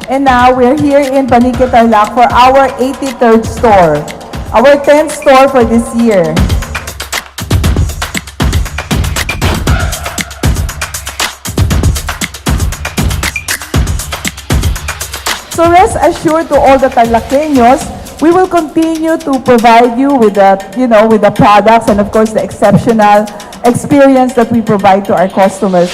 And now we're here in Panique, Tarlac for our 83rd store, our 10th store for this year. So rest assured to all the Tarlaceños, we will continue to provide you with with the products and of course the exceptional experience that we provide to our customers.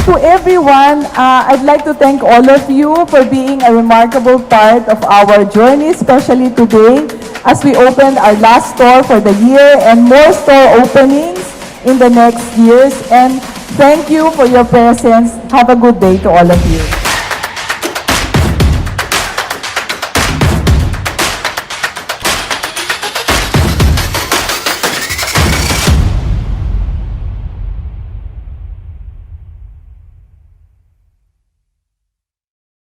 To everyone, I'd like to thank all of you for being a remarkable part of our journey, especially today as we opened our last store for the year and more store openings in the next years. And thank you for your presence. Have a good day to all of you.